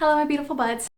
Hello my beautiful buds.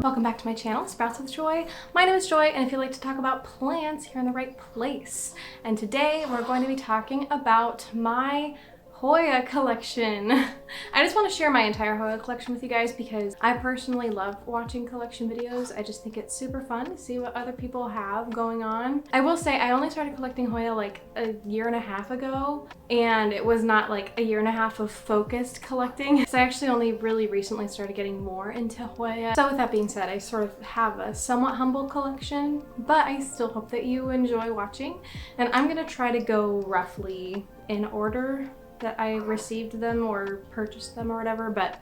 Welcome back to my channel, Sprouts with Joy. My name is Joy, and if you like to talk about plants, you're in the right place. And today we're going to be talking about my Hoya collection. I just want to share my entire Hoya collection with you guys because I personally love watching collection videos. I just think it's super fun to see what other people have going on. I will say I only started collecting Hoya like a year and a half ago, and it was not like a year and a half of focused collecting. So I actually only really recently started getting more into Hoya. So with that being said, I sort of have a somewhat humble collection, but I still hope that you enjoy watching. And I'm gonna try to go roughly in order that I received them or purchased them or whatever, but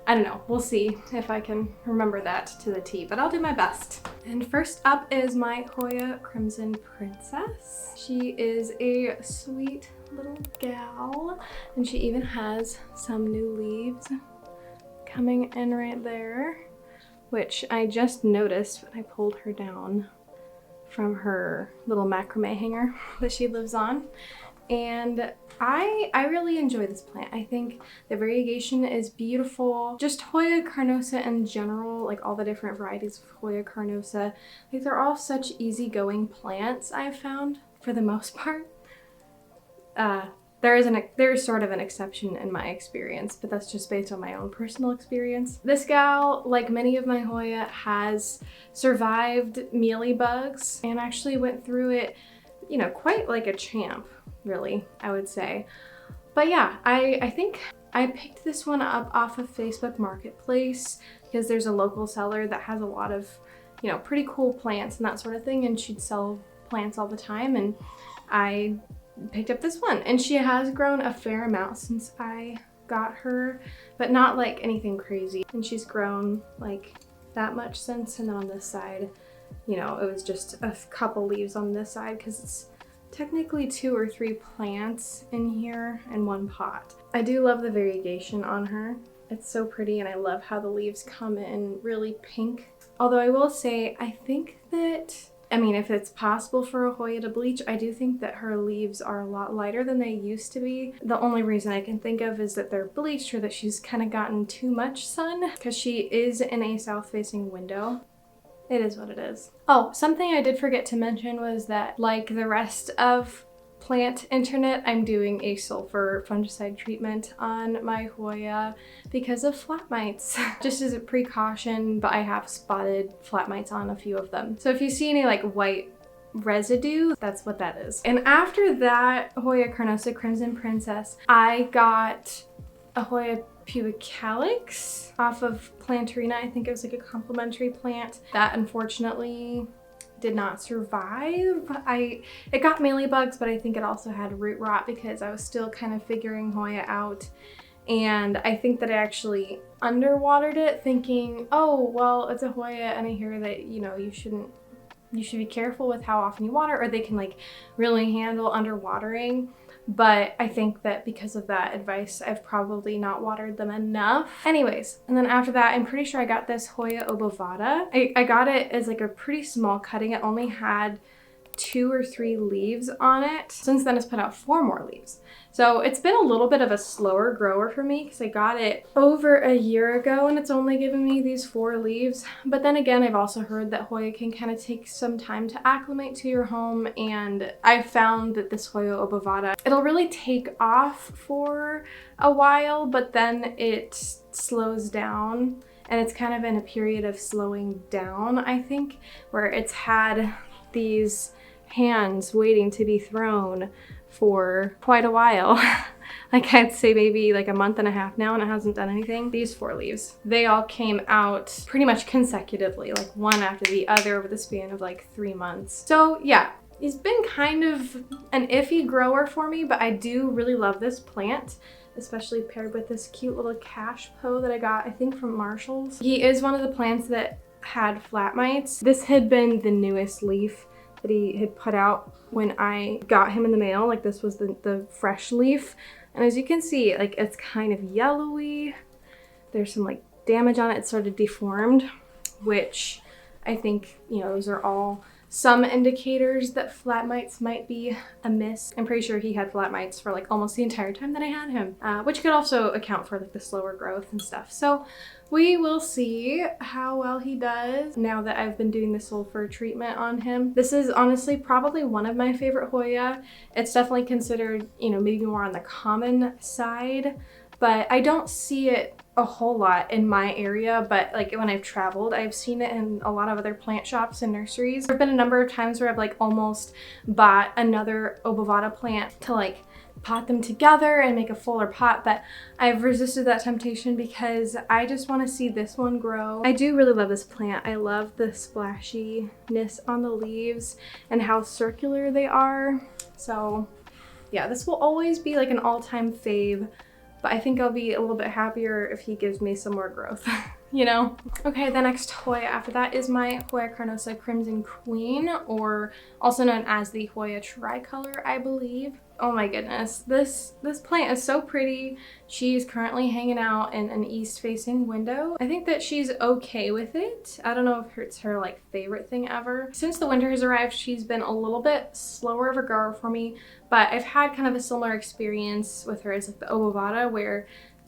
I don't know. We'll see if I can remember that to the T, but I'll do my best. And first up is my Hoya Crimson Princess. She is a sweet little gal, and she even has some new leaves coming in right there, which I just noticed when I pulled her down from her little macrame hanger that she lives on. And I really enjoy this plant. I think the variegation is beautiful. Just Hoya carnosa in general, like all the different varieties of Hoya carnosa, like they're all such easygoing plants, I've found, for the most part. There is sort of an exception in my experience, but that's just based on my own personal experience. This gal, like many of my Hoya, has survived mealybugs and actually went through it, you know, quite like a champ, really, I would say. But yeah, I think I picked this one up off of Facebook Marketplace because there's a local seller that has a lot of, you know, pretty cool plants and that sort of thing, and she'd sell plants all the time, and I picked up this one. And she has grown a fair amount since I got her, but not like anything crazy. And she's grown like that much since. And then on this side, you know, it was just a couple leaves on this side because it's technically 2 or 3 plants in here in one pot. I do love the variegation on her. It's so pretty, and I love how the leaves come in really pink. Although I will say, I think that, I mean, if it's possible for a Hoya to bleach, I do think that her leaves are a lot lighter than they used to be. The only reason I can think of is that they're bleached or that she's kind of gotten too much sun because she is in a south-facing window. It is what it is. Oh, something I did forget to mention was that, like the rest of plant internet, I'm doing a sulfur fungicide treatment on my Hoya because of flat mites. Just as a precaution, but I have spotted flat mites on a few of them. So if you see any like white residue, that's what that is. And after that Hoya carnosa Crimson Princess, I got a Hoya pubicalyx off of Plantarina. I think it was like a complimentary plant that unfortunately did not survive. It got mealybugs, but I think it also had root rot because I was still kind of figuring Hoya out. And I think that I actually underwatered it thinking, oh, well, it's a Hoya, and I hear that, you know, you should be careful with how often you water, or they can like really handle underwatering. But I think that because of that advice, I've probably not watered them enough. Anyways, and then after that, I'm pretty sure I got this Hoya obovata. I got it as like a pretty small cutting. It only had 2 or 3 leaves on it. Since then, it's put out 4 more leaves. So it's been a little bit of a slower grower for me because I got it over a year ago and it's only given me these 4 leaves. But then again, I've also heard that Hoya can kind of take some time to acclimate to your home, and I found that this Hoya obovata, it'll really take off for a while, but then it slows down, and it's kind of in a period of slowing down, I think, where it's had these hands waiting to be thrown for quite a while. Like I'd say maybe like a month and a half now, and it hasn't done anything. These 4 leaves, they all came out pretty much consecutively, like one after the other over the span of like 3 months. So yeah, he's been kind of an iffy grower for me, but I do really love this plant, especially paired with this cute little cash po that I got, I think from Marshall's. He is one of the plants that had flat mites. This had been the newest leaf that he had put out when I got him in the mail. Like this was the fresh leaf. And as you can see, like it's kind of yellowy. There's some like damage on it. It's sort of deformed, which I think, you know, those are all some indicators that flat mites might be amiss. I'm pretty sure he had flat mites for like almost the entire time that I had him, which could also account for like the slower growth and stuff. So we will see how well he does now that I've been doing the sulfur treatment on him. This is honestly probably one of my favorite Hoya. It's definitely considered, you know, maybe more on the common side, but I don't see it a whole lot in my area. But like when I've traveled, I've seen it in a lot of other plant shops and nurseries. There have been a number of times where I've like almost bought another obovata plant to like pot them together and make a fuller pot, but I've resisted that temptation because I just want to see this one grow. I do really love this plant. I love the splashiness on the leaves and how circular they are. So yeah, this will always be like an all-time fave, but I think I'll be a little bit happier if he gives me some more growth. You know? Okay, the next Hoya after that is my Hoya carnosa Crimson Queen, or also known as the Hoya tricolor, I believe. Oh my goodness, this plant is so pretty. She's currently hanging out in an east-facing window. I think that she's okay with it. I don't know if it's her like favorite thing ever. Since the winter has arrived, she's been a little bit slower of a grower for me, but I've had kind of a similar experience with her as like the obovata, where,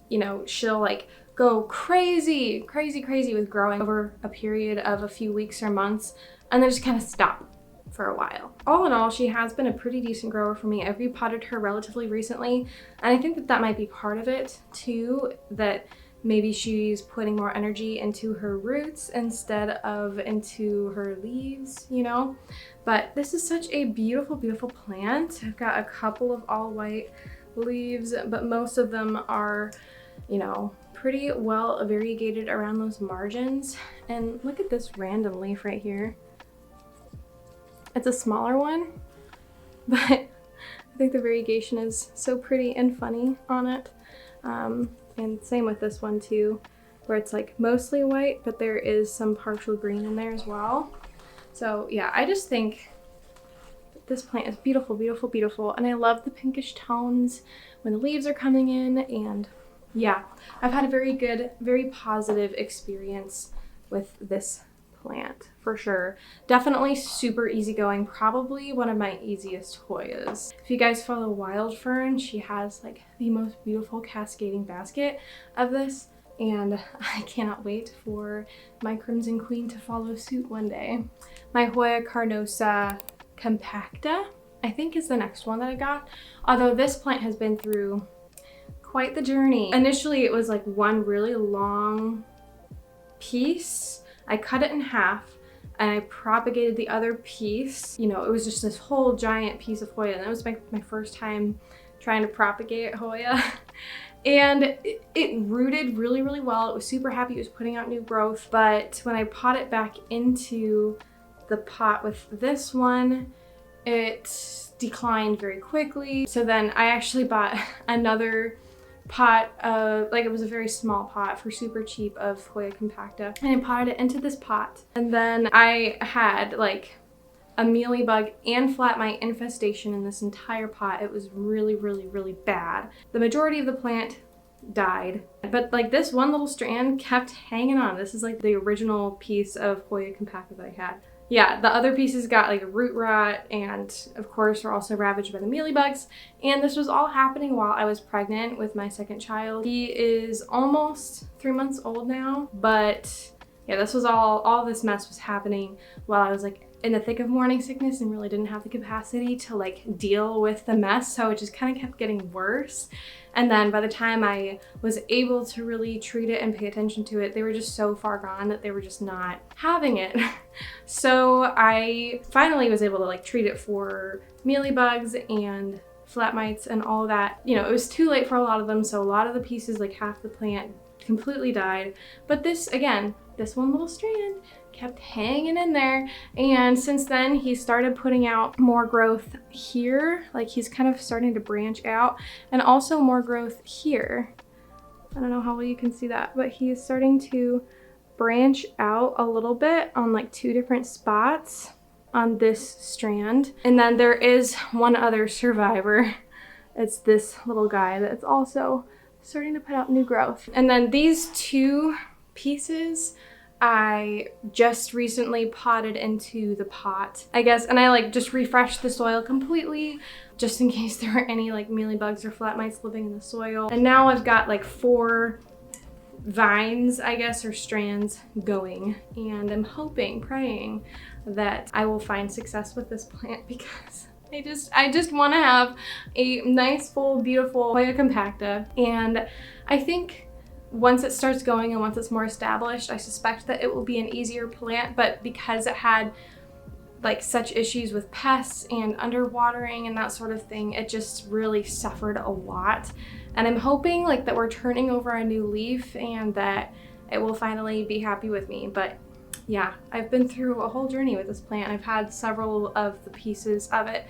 you know, she'll like go crazy with growing over a period of a few weeks or months and then just kind of stop for a while. All in all, she has been a pretty decent grower for me. I've repotted her relatively recently, and I think that that might be part of it too, that maybe she's putting more energy into her roots instead of into her leaves, you know? But this is such a beautiful, beautiful plant. I've got a couple of all white leaves, but most of them are, you know, pretty well variegated around those margins. And look at this random leaf right here. It's a smaller one, but I think the variegation is so pretty and funny on it. And same with this one too, where it's like mostly white, but there is some partial green in there as well. So yeah, I just think this plant is beautiful, beautiful, beautiful. And I love the pinkish tones when the leaves are coming in. And yeah, I've had a very good, very positive experience with this plant for sure. Definitely super easygoing, probably one of my easiest Hoyas. If you guys follow Wild Fern, she has like the most beautiful cascading basket of this, and I cannot wait for my Crimson Queen to follow suit one day. My Hoya carnosa compacta, I think, is the next one that I got, although this plant has been through quite the journey. Initially it was like one really long piece. I cut it in half and I propagated the other piece. You know, it was just this whole giant piece of Hoya, and that was my first time trying to propagate Hoya. And it rooted really, really well. It was super happy. It was putting out new growth. But when I pot it back into the pot with this one, it declined very quickly. So then I actually bought another pot of, like, it was a very small pot for super cheap of Hoya compacta, and I potted it into this pot. And then I had like a mealybug and flat mite infestation in this entire pot. It was really, really, really bad. The majority of the plant died, but like this one little strand kept hanging on. This is like the original piece of Hoya compacta that I had. Yeah, the other pieces got like root rot, and of course were also ravaged by the mealybugs. And this was all happening while I was pregnant with my second child. He is almost 3 months old now, but yeah, this was all this mess was happening while I was like in the thick of morning sickness and really didn't have the capacity to like deal with the mess. So it just kind of kept getting worse. And then by the time I was able to really treat it and pay attention to it, they were just so far gone that they were just not having it. So I finally was able to like treat it for mealybugs and flat mites and all of that. You know, it was too late for a lot of them. So a lot of the pieces, like half the plant, completely died. But this, again, this one little strand kept hanging in there, and since then he started putting out more growth here. Like he's kind of starting to branch out, and also more growth here. I don't know how well you can see that, but he is starting to branch out a little bit on like 2 different spots on this strand. And then there is one other survivor. It's this little guy that's also starting to put out new growth. And then these 2 pieces I just recently potted into the pot, I guess, and I like just refreshed the soil completely just in case there were any like mealybugs or flat mites living in the soil. And now I've got like 4 vines, I guess, or strands going, and I'm hoping, praying that I will find success with this plant because I just want to have a nice, full, beautiful Hoya compacta. And I think once it starts going and once it's more established, I suspect that it will be an easier plant, but because it had like such issues with pests and underwatering and that sort of thing, it just really suffered a lot. And I'm hoping like that we're turning over a new leaf and that it will finally be happy with me. But yeah, I've been through a whole journey with this plant. I've had several of the pieces of it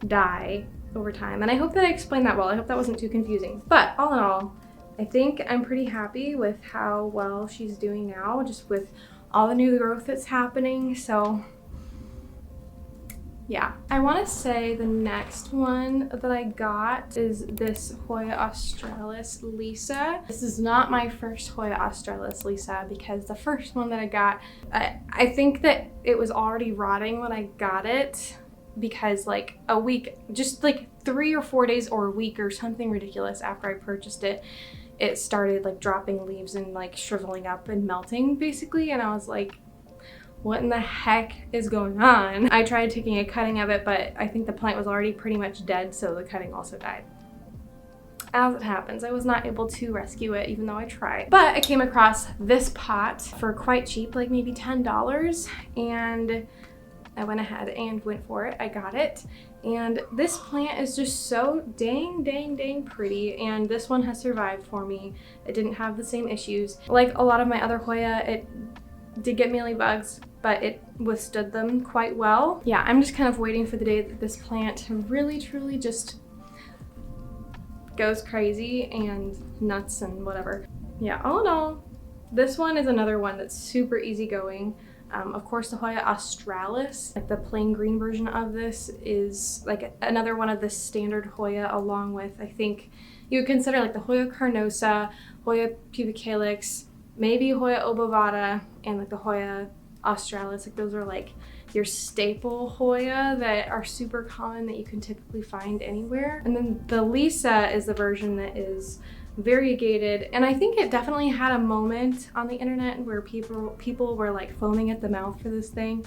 die over time, and I hope that I explained that well. I hope that wasn't too confusing. But all in all, I think I'm pretty happy with how well she's doing now, just with all the new growth that's happening. So yeah, I want to say the next one that I got is this Hoya australis Lisa. This is not my first Hoya australis Lisa because the first one that I got, I think that it was already rotting when I got it because like a week, just like 3 or 4 days or a week or something ridiculous after I purchased it, it started like dropping leaves and like shriveling up and melting basically. And I was like, what in the heck is going on? I tried taking a cutting of it, but I think the plant was already pretty much dead, so the cutting also died. As it happens, I was not able to rescue it even though I tried. But I came across this pot for quite cheap, like maybe $10, and I went ahead and went for it. I got it. And this plant is just so dang pretty, and this one has survived for me. It didn't have the same issues. Like a lot of my other Hoya, it did get mealybugs, but it withstood them quite well. Yeah, I'm just kind of waiting for the day that this plant really truly just goes crazy and nuts and whatever. Yeah, all in all, this one is another one that's super easygoing. Of course, the Hoya australis, like the plain green version of this, is like another one of the standard Hoya, along with, I think, you would consider like the Hoya carnosa, Hoya pubicalyx, maybe Hoya obovata, and like the Hoya australis. Like those are like your staple Hoya that are super common that you can typically find anywhere. And then the Lisa is the version that is variegated, and I think it definitely had a moment on the internet where people were like foaming at the mouth for this thing,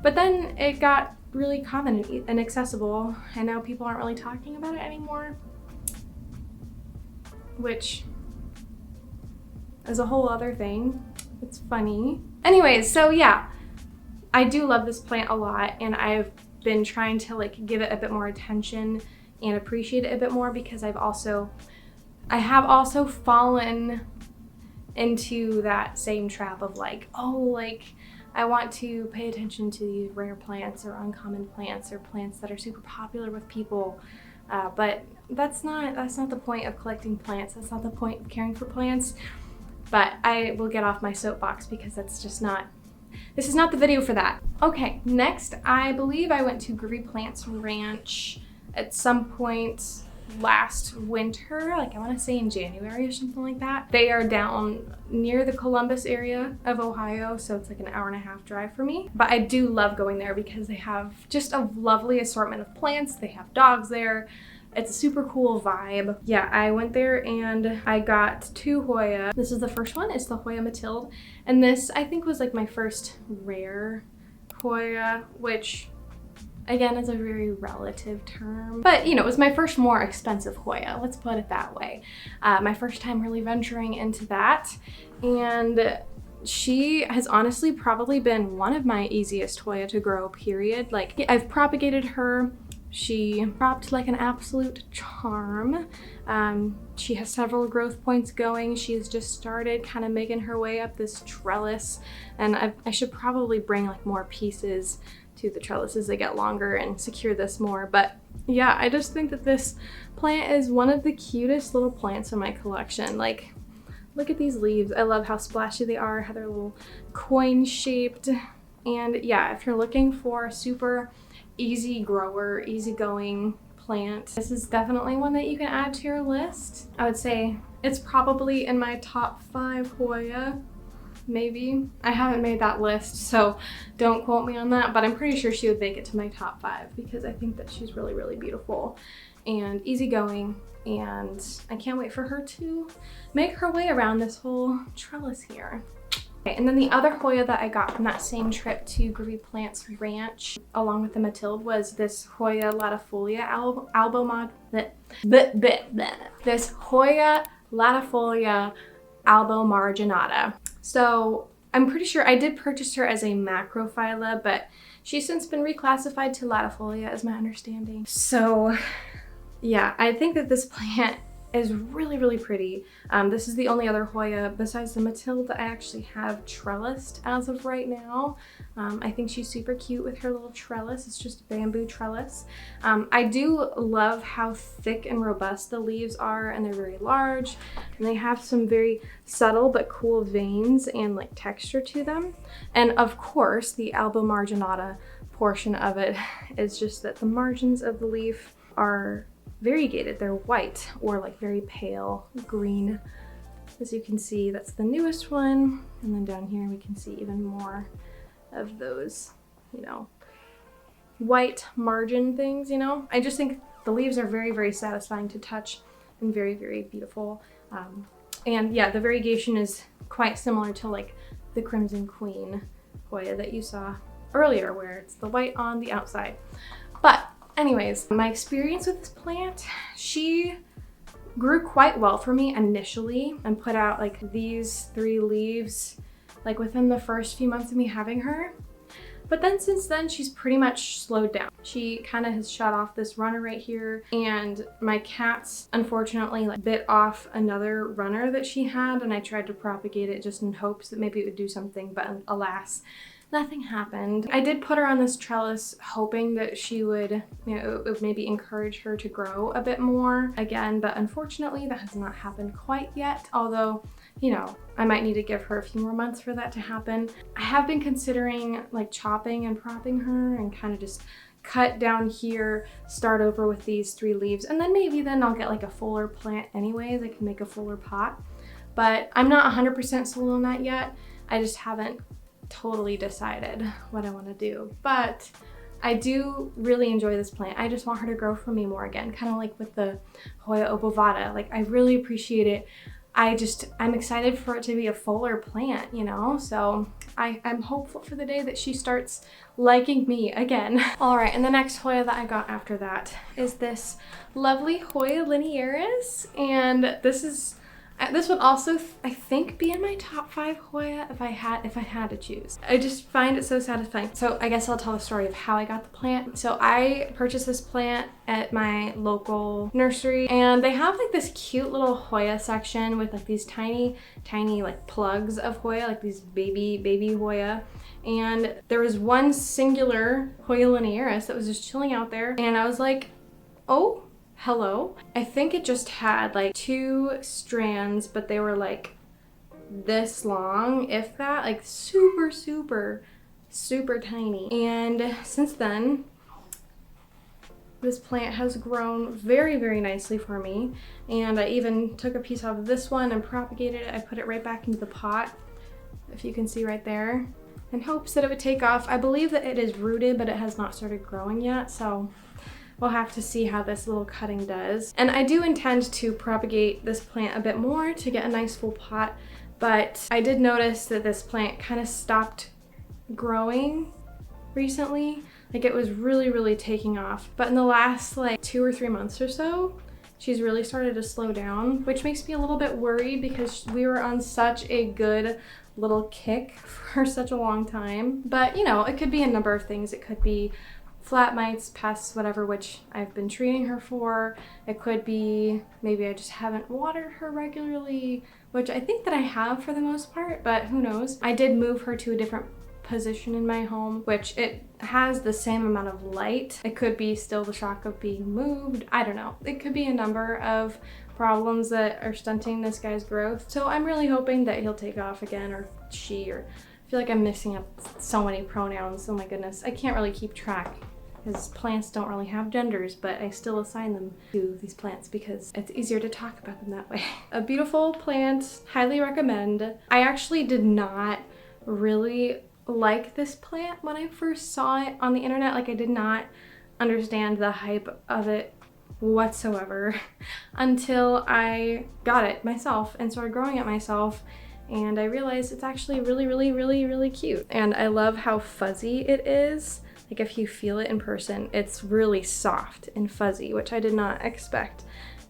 but then it got really common and accessible, and now people aren't really talking about it anymore, which is a whole other thing. It's funny. Anyways, so yeah, I do love this plant a lot, and I've been trying to like give it a bit more attention and appreciate it a bit more because I have also fallen into that same trap of like, oh, like I want to pay attention to these rare plants or uncommon plants or plants that are super popular with people, but that's not the point of collecting plants. That's not the point of caring for plants. But I will get off my soapbox because this is not the video for that. Okay, next, I believe I went to Groovy Plants Ranch at some point last winter, like I want to say in January or something like that. They are down near the Columbus area of Ohio, so it's like an 1.5-hour drive for me. But I do love going there because they have just a lovely assortment of plants. They have dogs there. It's a super cool vibe. Yeah, I went there and I got 2 Hoya. This is the first one. It's the Hoya Mathilde. And this, I think, was like my first rare Hoya, which again is a very relative term. But, you know, it was my first more expensive Hoya. Let's put it that way. My first time really venturing into that. And she has honestly probably been one of my easiest Hoya to grow, period. Like, I've propagated her. She cropped like an absolute charm. She has several growth points going. She has just started kind of making her way up this trellis, and I should probably bring like more pieces to the trellis as they get longer and secure this more. But yeah, I just think that this plant is one of the cutest little plants in my collection. Like, look at these leaves. I love how splashy they are, how they're little coin shaped. And yeah, if you're looking for a super easy grower, easygoing plant, this is definitely one that you can add to your list. I would say it's probably in my top 5 Hoya maybe. I haven't made that list, so don't quote me on that, but I'm pretty sure she would make it to my top 5 because I think that she's really, really beautiful and easygoing, and I can't wait for her to make her way around this whole trellis here. Okay, and then the other Hoya that I got from that same trip to Groovy Plants Ranch along with the Mathilde was this Hoya latifolia this Hoya latifolia albomarginata. So I'm pretty sure I did purchase her as a macrophylla, but she's since been reclassified to latifolia is my understanding. So yeah, I think that this plant is really, really pretty. This is the only other Hoya besides the Mathilde that I actually have trellised as of right now. I think she's super cute with her little trellis. It's just a bamboo trellis. I do love how thick and robust the leaves are, and they're very large, and they have some very subtle but cool veins and like texture to them. And of course, the albomarginata portion of it is just that the margins of the leaf are variegated. They're white or like very pale green. As you can see, that's the newest one. And then down here we can see even more of those, you know, white margin things, you know. I just think the leaves are very, very satisfying to touch and very, very beautiful. And yeah, the variegation is quite similar to like the Crimson Queen Hoya that you saw earlier, where it's the white on the outside. But anyways, my experience with this plant, she grew quite well for me initially and put out like these 3 leaves like within the first few months of me having her. But then since then, she's pretty much slowed down. She kind of has shut off this runner right here, and my cats unfortunately like bit off another runner that she had, and I tried to propagate it just in hopes that maybe it would do something, but alas, nothing happened. I did put her on this trellis hoping that she would, you know, it would maybe encourage her to grow a bit more again, but unfortunately that has not happened quite yet. Although, you know, I might need to give her a few more months for that to happen. I have been considering like chopping and propping her and kind of just cut down here, start over with these 3 leaves, and then maybe then I'll get like a fuller plant anyways. I can make a fuller pot, but I'm not 100% sold on that yet. I just haven't totally decided what I want to do, but I do really enjoy this plant. I just want her to grow for me more again, kind of like with the Hoya obovata. Like, I really appreciate it. I'm excited for it to be a fuller plant, you know? So I'm hopeful for the day that she starts liking me again. All right, and the next Hoya that I got after that is this lovely Hoya linearis, and this would also, I think, be in my top 5 Hoya if I had to choose. I just find it so satisfying. So I guess I'll tell the story of how I got the plant. So I purchased this plant at my local nursery, and they have like this cute little Hoya section with like these tiny like plugs of Hoya, like these baby Hoya. And there was one singular Hoya linearis that was just chilling out there, and I was like, oh, hello. I think it just had like 2 strands, but they were like this long, if that, like super, super, super tiny. And since then, this plant has grown very, very nicely for me. And I even took a piece out of this one and propagated it. I put it right back into the pot, if you can see right there, in hopes that it would take off. I believe that it is rooted, but it has not started growing yet, so we'll have to see how this little cutting does. And I do intend to propagate this plant a bit more to get a nice full pot, but I did notice that this plant kind of stopped growing recently. Like, it was really, really taking off. But in the last like 2 or 3 months or so, she's really started to slow down, which makes me a little bit worried because we were on such a good little kick for such a long time. But you know, it could be a number of things. It could be flat mites, pests, whatever, which I've been treating her for. It could be maybe I just haven't watered her regularly, which I think that I have for the most part, but who knows. I did move her to a different position in my home, which it has the same amount of light. It could be still the shock of being moved. I don't know. It could be a number of problems that are stunting this guy's growth. So I'm really hoping that he'll take off again, or she, or I feel like I'm mixing up so many pronouns. Oh my goodness. I can't really keep track. because plants don't really have genders, but I still assign them to these plants because it's easier to talk about them that way. A beautiful plant, highly recommend. I actually did not really like this plant when I first saw it on the internet. Like, I did not understand the hype of it whatsoever until I got it myself and started growing it myself, and I realized it's actually really cute. And I love how fuzzy it is. Like, if you feel it in person, it's really soft and fuzzy, which I did not expect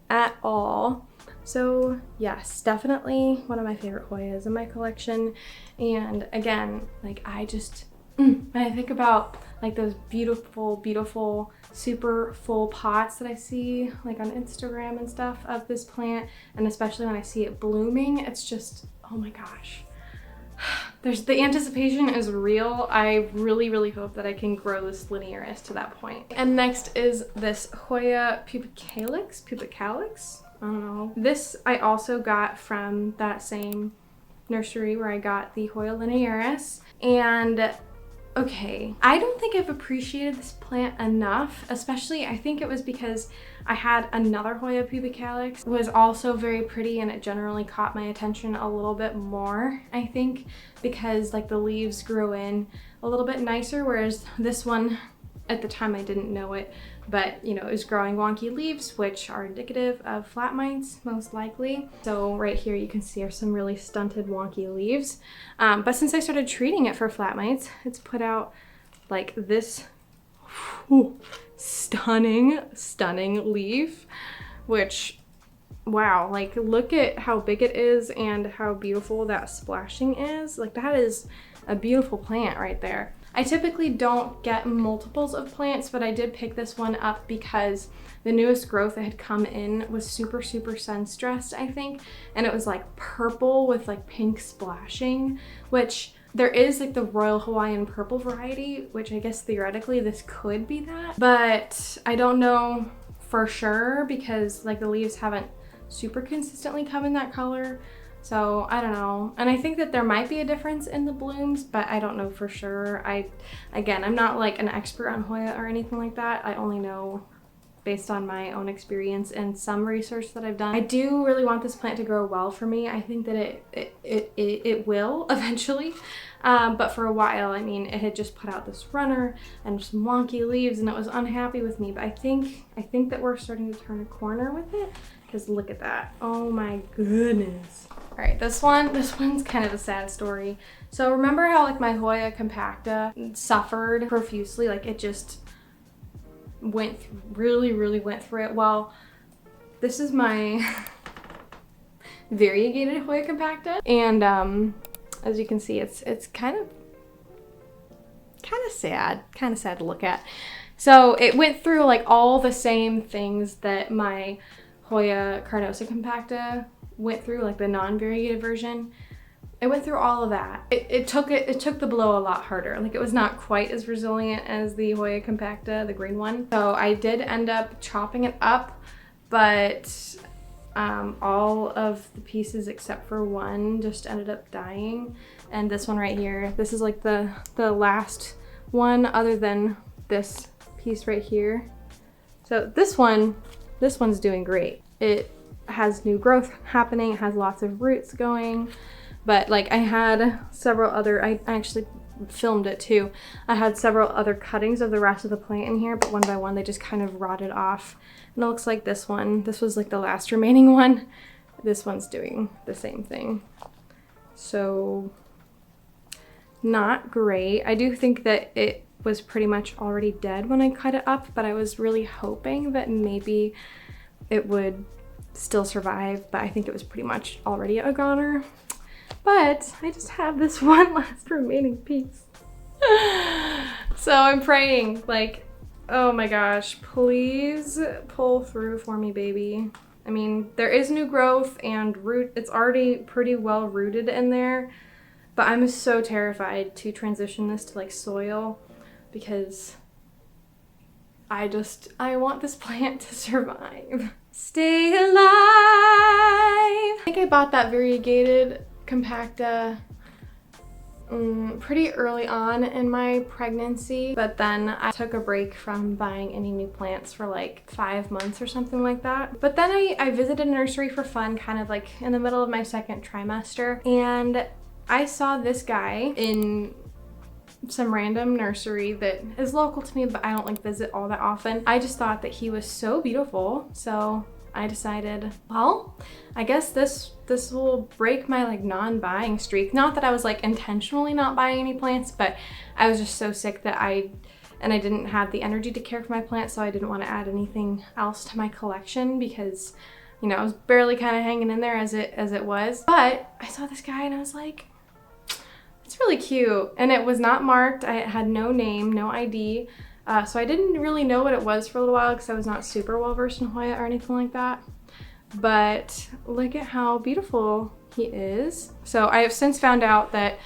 at all. So yes, definitely one of my favorite Hoyas in my collection. And again, like, I just, when I think about like those beautiful, super full pots that I see like on Instagram and stuff of this plant, and especially when I see it blooming, it's just, oh my gosh. The anticipation is real. I really hope that I can grow this linearis to that point. And next is this Hoya pubicalyx. I don't know. This I also got from that same nursery where I got the Hoya linearis. And okay, I don't think I've appreciated this plant enough, especially I think it was because I had another Hoya pubicalyx. It was also very pretty, and it generally caught my attention a little bit more, I think, because like the leaves grew in a little bit nicer, whereas this one, at the time I didn't know it, but you know, it was growing wonky leaves, which are indicative of flat mites, most likely. So right here you can see are some really stunted wonky leaves. But since I started treating it for flat mites, it's put out like this stunning leaf, which, wow, like look at how big it is and how beautiful that splashing is. Like, that is a beautiful plant right there. I typically don't get multiples of plants, but I did pick this one up because the newest growth that had come in was super sun stressed, I think, and it was like purple with like pink splashing, which there is like the Royal Hawaiian purple variety, which I guess theoretically this could be that, but I don't know for sure because like the leaves haven't super consistently come in that color. So I don't know, and I think that there might be a difference in the blooms, but I don't know for sure. Again, I'm not like an expert on Hoya or anything like that. I only know based on my own experience and some research that I've done. I do really want this plant to grow well for me. I think that it will eventually, but for a while, I mean, it had just put out this runner and some wonky leaves, and it was unhappy with me. But I think that we're starting to turn a corner with it, because look at that. Oh my goodness. All right, this one's kind of a sad story. So remember how like my Hoya compacta suffered profusely? Like, it just really went through it. Well, this is my variegated Hoya compacta, and as you can see, it's kind of sad to look at. So it went through like all the same things that my Hoya carnosa compacta went through, like the non-variegated version. It went through all of that. It took the blow a lot harder. Like, it was not quite as resilient as the Hoya compacta, the green one. So I did end up chopping it up, but all of the pieces except for one just ended up dying. And this one right here, this is like the last one other than this piece right here. So this one's doing great. It has new growth happening. It has lots of roots going. But like, I had several other, I actually filmed it too. I had several other cuttings of the rest of the plant in here, but one by one they just kind of rotted off. And it looks like this one, this was like the last remaining one. This one's doing the same thing. So not great. I do think that it was pretty much already dead when I cut it up, but I was really hoping that maybe it would still survive, but I think it was pretty much already a goner. But I just have this one last remaining piece. So I'm praying, like, oh my gosh, please pull through for me, baby. I mean, there is new growth and root. It's already pretty well rooted in there, but I'm so terrified to transition this to like soil because I want this plant to survive. Stay alive. I think I bought that variegated compacta pretty early on in my pregnancy, but then I took a break from buying any new plants for like 5 months or something like that. But then I visited a nursery for fun, kind of like in the middle of my second trimester, and I saw this guy in some random nursery that is local to me, but I don't like visit all that often. I just thought that he was so beautiful, so I decided, well, I guess this will break my like non-buying streak. Not that I was like intentionally not buying any plants, but I was just so sick that I didn't have the energy to care for my plants, so I didn't want to add anything else to my collection because, you know, I was barely kind of hanging in there as it was. But I saw this guy and I was like, it's really cute. And it was not marked. I had no name, no ID. So I didn't really know what it was for a little while because I was not super well versed in Hoya or anything like that. But look at how beautiful he is. So I have since found out that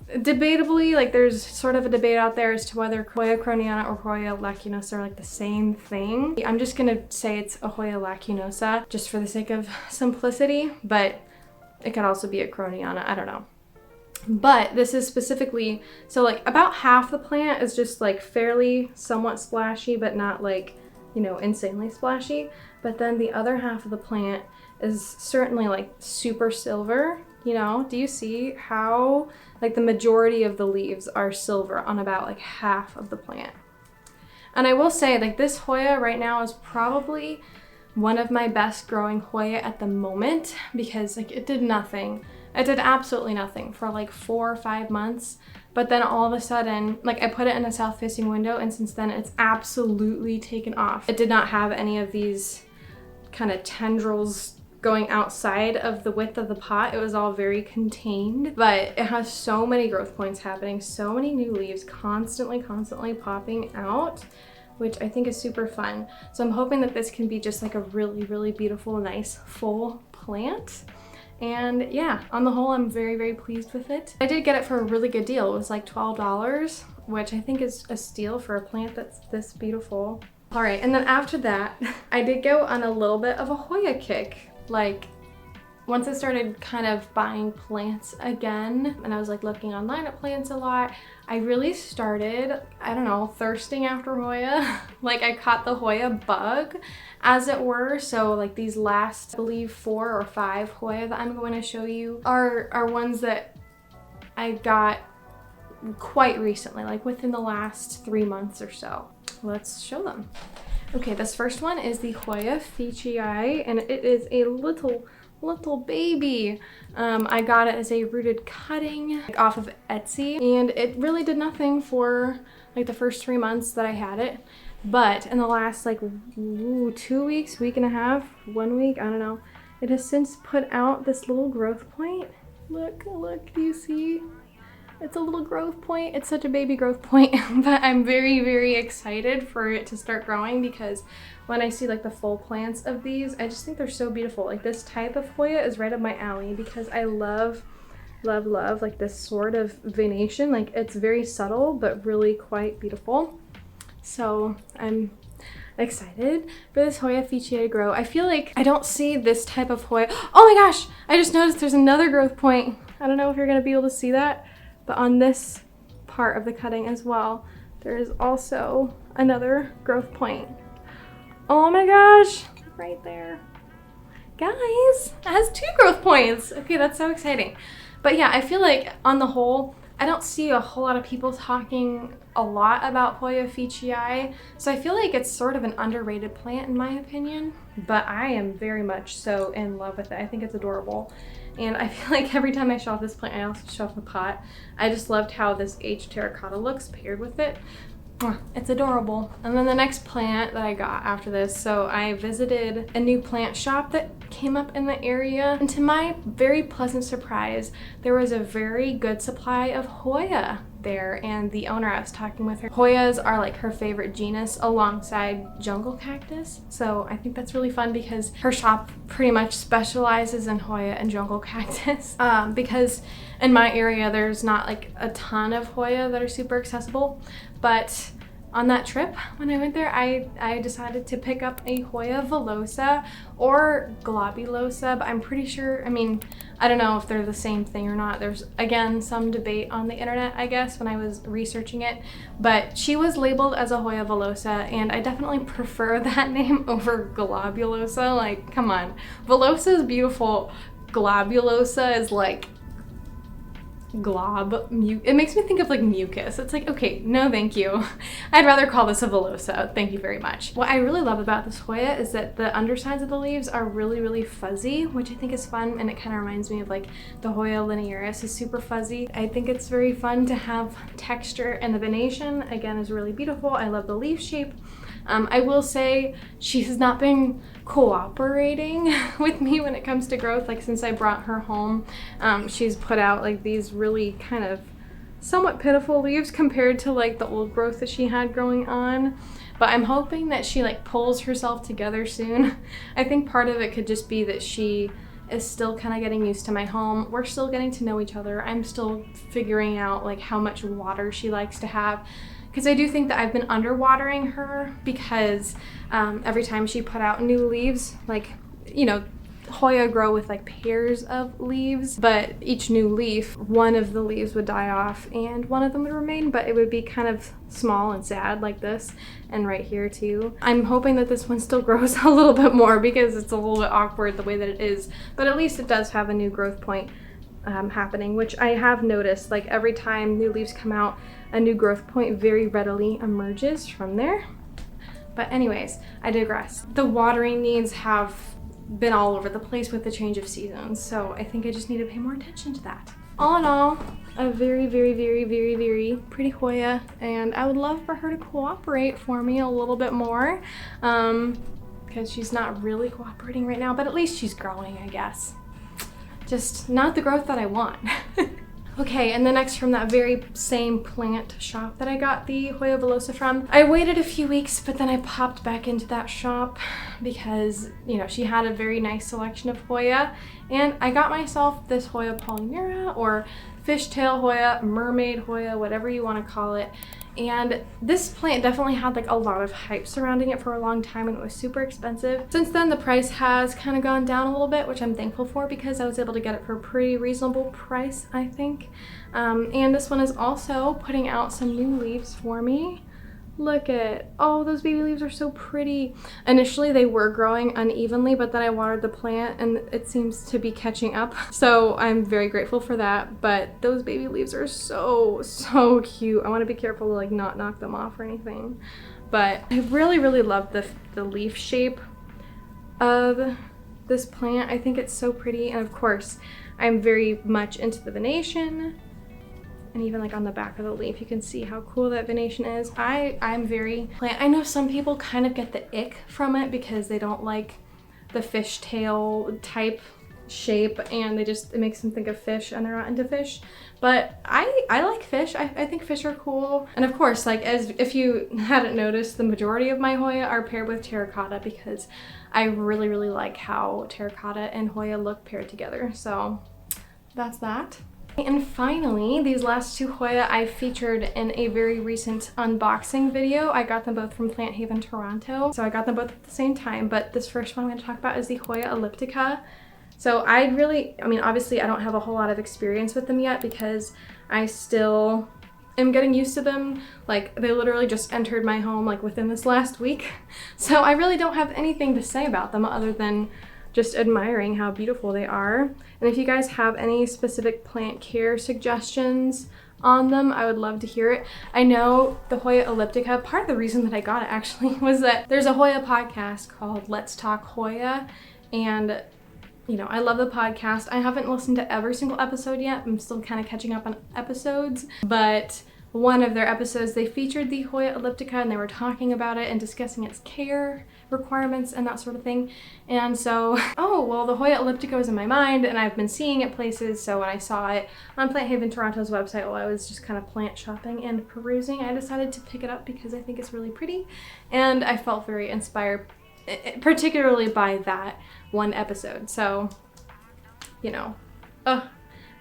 debatably, like there's sort of a debate out there as to whether Hoya croniana or Hoya lacunosa are like the same thing. I'm just gonna say it's a Hoya lacunosa just for the sake of simplicity, but it could also be a croniana, I don't know. But this is specifically, so like about half the plant is just like fairly somewhat splashy, but not like, you know, insanely splashy. But then the other half of the plant is certainly like super silver, you know? Do you see how like the majority of the leaves are silver on about like half of the plant? And I will say like this Hoya right now is probably one of my best growing Hoya at the moment because like it did nothing. It did absolutely nothing for like 4 or 5 months, but then all of a sudden, like I put it in a south-facing window and since then it's absolutely taken off. It did not have any of these kind of tendrils going outside of the width of the pot. It was all very contained, but it has so many growth points happening, so many new leaves constantly popping out, which I think is super fun. So I'm hoping that this can be just like a really, really beautiful, nice, full plant. And yeah, on the whole, I'm very, very pleased with it. I did get it for a really good deal. It was like $12, which I think is a steal for a plant that's this beautiful. All right, and then after that, I did go on a little bit of a Hoya kick. Like, once I started kind of buying plants again, and I was like looking online at plants a lot, I really started, I don't know, thirsting after Hoya. Like I caught the Hoya bug, as it were. So like these last, I believe 4 or 5 Hoya that I'm going to show you are ones that I got quite recently, like within the last 3 months or so. Let's show them. Okay, this first one is the Hoya fitchii, and it is a little baby. I got it as a rooted cutting off of Etsy, and it really did nothing for like the first 3 months that I had it. But in the last like 2 weeks, week and a half, 1 week, I don't know, it has since put out this little growth point. Look, do you see? It's a little growth point. It's such a baby growth point, but I'm very, very excited for it to start growing because when I see like the full plants of these, I just think they're so beautiful. Like this type of Hoya is right up my alley because I love like this sort of venation. Like it's very subtle, but really quite beautiful. So I'm excited for this Hoya fitchii to grow. I feel like I don't see this type of Hoya. Oh my gosh, I just noticed there's another growth point. I don't know if you're gonna be able to see that, but on this part of the cutting as well, there is also another growth point. Oh my gosh, right there. Guys, it has 2 growth points. Okay, that's so exciting. But yeah, I feel like on the whole, I don't see a whole lot of people talking a lot about Hoya fitchii, so I feel like it's sort of an underrated plant in my opinion, but I am very much so in love with it. I think it's adorable. And I feel like every time I show off this plant, I also show off the pot. I just loved how this aged terracotta looks paired with it. It's adorable. And then the next plant that I got after this, so I visited a new plant shop that came up in the area, and to my very pleasant surprise, there was a very good supply of Hoya there, and the owner, I was talking with her, Hoyas are like her favorite genus alongside jungle cactus. So I think that's really fun because her shop pretty much specializes in Hoya and jungle cactus. Because in my area there's not like a ton of Hoya that are super accessible, but on that trip when I went there, I decided to pick up a Hoya villosa or globulosa, but I'm pretty sure, I mean, I don't know if they're the same thing or not. There's, again, some debate on the internet, I guess, when I was researching it, but she was labeled as a Hoya villosa, and I definitely prefer that name over globulosa. Like, come on. Villosa is beautiful. Globulosa is like it makes me think of like mucus. It's like, okay, no thank you. I'd rather call this a villosa. Thank you very much. What I really love about this Hoya is that the undersides of the leaves are really fuzzy, which I think is fun, and it kind of reminds me of like the Hoya linearis is super fuzzy. I think it's very fun to have texture, and the venation again is really beautiful. I love the leaf shape. I will say she has not been cooperating with me when it comes to growth. Like, since I brought her home, she's put out like these really kind of somewhat pitiful leaves compared to like the old growth that she had growing on. But I'm hoping that she like pulls herself together soon. I think part of it could just be that she is still kind of getting used to my home. We're still getting to know each other. I'm still figuring out like how much water she likes to have. Because I do think that I've been underwatering her, because every time she put out new leaves, like, you know, Hoya grow with like pairs of leaves, but each new leaf, one of the leaves would die off and one of them would remain, but it would be kind of small and sad like this, and right here too. I'm hoping that this one still grows a little bit more, because it's a little bit awkward the way that it is, but at least it does have a new growth point happening, which I have noticed. Like, every time new leaves come out, a new growth point very readily emerges from there. But anyways, I digress. The watering needs have been all over the place with the change of seasons, so I think I just need to pay more attention to that. All in all, a very pretty Hoya, and I would love for her to cooperate for me a little bit more, because she's not really cooperating right now, but at least she's growing, I guess. Just not the growth that I want. Okay, and the next from that very same plant shop that I got the Hoya villosa from, I waited a few weeks, but then I popped back into that shop because, you know, she had a very nice selection of Hoya, and I got myself this Hoya polyneura, or fishtail Hoya, mermaid Hoya, whatever you want to call it. And this plant definitely had like a lot of hype surrounding it for a long time, and it was super expensive. Since then, the price has kind of gone down a little bit, which I'm thankful for, because I was able to get it for a pretty reasonable price, I think. And this one is also putting out some new leaves for me. Look at, oh, those baby leaves are so pretty. Initially, they were growing unevenly, but then I watered the plant and it seems to be catching up. So I'm very grateful for that, but those baby leaves are so cute. I want to be careful to like not knock them off or anything. But I really love the leaf shape of this plant. I think it's so pretty, and of course, I'm very much into the venation. And even like on the back of the leaf, you can see how cool that venation is. I'm very plant. I know some people kind of get the ick from it because they don't like the fishtail type shape, and it makes them think of fish, and they're not into fish. But I like fish. I think fish are cool. And of course, like, as if you hadn't noticed, the majority of my Hoya are paired with terracotta, because I really like how terracotta and Hoya look paired together. So that's that. And finally, these last two Hoya I featured in a very recent unboxing video. I got them both from Plant Haven, Toronto. So I got them both at the same time, but this first one I'm going to talk about is the Hoya elliptica. So I mean, obviously I don't have a whole lot of experience with them yet, because I still am getting used to them. Like, they literally just entered my home like within this last week. So I really don't have anything to say about them other than just admiring how beautiful they are. And if you guys have any specific plant care suggestions on them, I would love to hear it. I know the Hoya elliptica, part of the reason that I got it actually was that there's a Hoya podcast called Let's Talk Hoya, and you know, I love the podcast. I haven't listened to every single episode yet. I'm still kind of catching up on episodes, but one of their episodes, they featured the Hoya elliptica, and they were talking about it and discussing its care requirements and that sort of thing. And so, oh, well, the Hoya elliptica was in my mind, and I've been seeing it places. So when I saw it on Plant Haven Toronto's website while I was just kind of plant shopping and perusing, I decided to pick it up because I think it's really pretty. And I felt very inspired, particularly by that one episode. So, you know,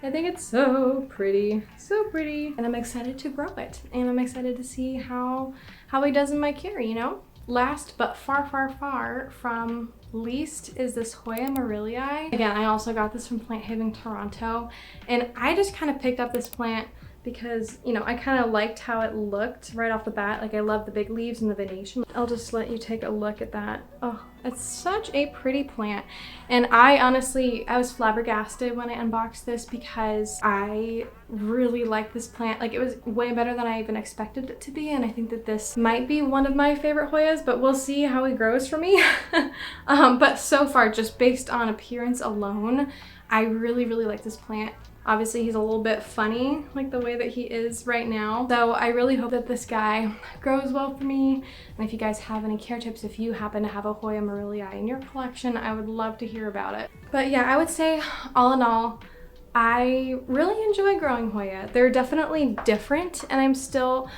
I think it's so pretty, and I'm excited to grow it, and I'm excited to see how he does in my care, you know? Last but far from least is this Hoya merrillii. Again, I also got this from Plant Haven Toronto, and I just kind of picked up this plant because, you know, I kind of liked how it looked right off the bat. Like, I love the big leaves and the venation. I'll just let you take a look at that. Oh, it's such a pretty plant. And I was flabbergasted when I unboxed this because I really like this plant. Like, it was way better than I even expected it to be, and I think that this might be one of my favorite Hoyas, but we'll see how he grows for me. But so far, just based on appearance alone, I really like this plant. Obviously, he's a little bit funny, like the way that he is right now. So I really hope that this guy grows well for me. And if you guys have any care tips, if you happen to have a Hoya merrillii in your collection, I would love to hear about it. But yeah, I would say all in all, I really enjoy growing Hoya. They're definitely different, and I'm still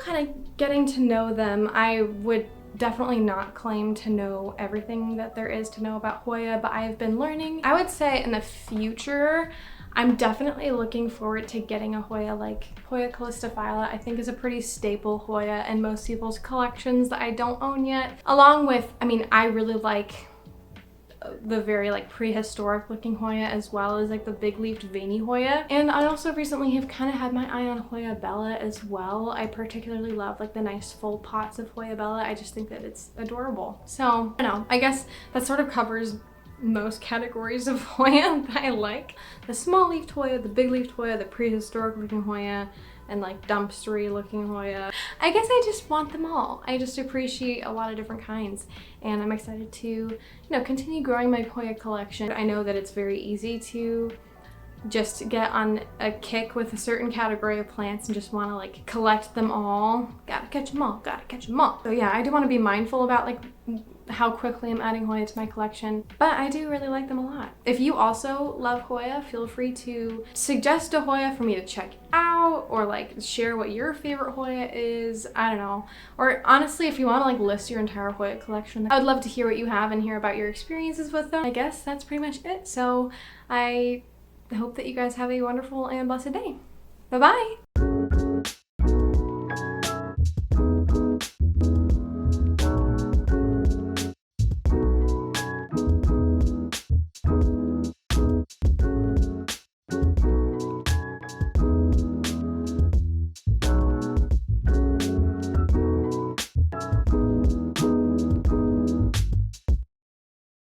kind of getting to know them. I would definitely not claim to know everything that there is to know about Hoya, but I've been learning. I would say in the future, I'm definitely looking forward to getting a Hoya like Hoya calistophylla. I think is a pretty staple Hoya in most people's collections that I don't own yet. Along with, I mean, I really like the very like prehistoric looking Hoya, as well as like the big leafed veiny Hoya. And I also recently have kind of had my eye on Hoya bella as well. I particularly love like the nice full pots of Hoya bella. I just think that it's adorable. So I don't know, I guess that sort of covers most categories of Hoya that I like. The small leafed Hoya, the big leafed Hoya, the prehistoric looking Hoya, and like dumpstery looking Hoya. I guess I just want them all. I just appreciate a lot of different kinds, and I'm excited to, you know, continue growing my Hoya collection. I know that it's very easy to just get on a kick with a certain category of plants and just want to like collect them all. Gotta catch them all, gotta catch them all. So yeah, I do want to be mindful about like how quickly I'm adding Hoya to my collection, but I do really like them a lot. If you also love Hoya, feel free to suggest a Hoya for me to check out, or like share what your favorite Hoya is. I don't know. Or honestly, if you want to like list your entire Hoya collection, I would love to hear what you have and hear about your experiences with them. I guess that's pretty much it. So I hope that you guys have a wonderful and blessed day. Bye-bye!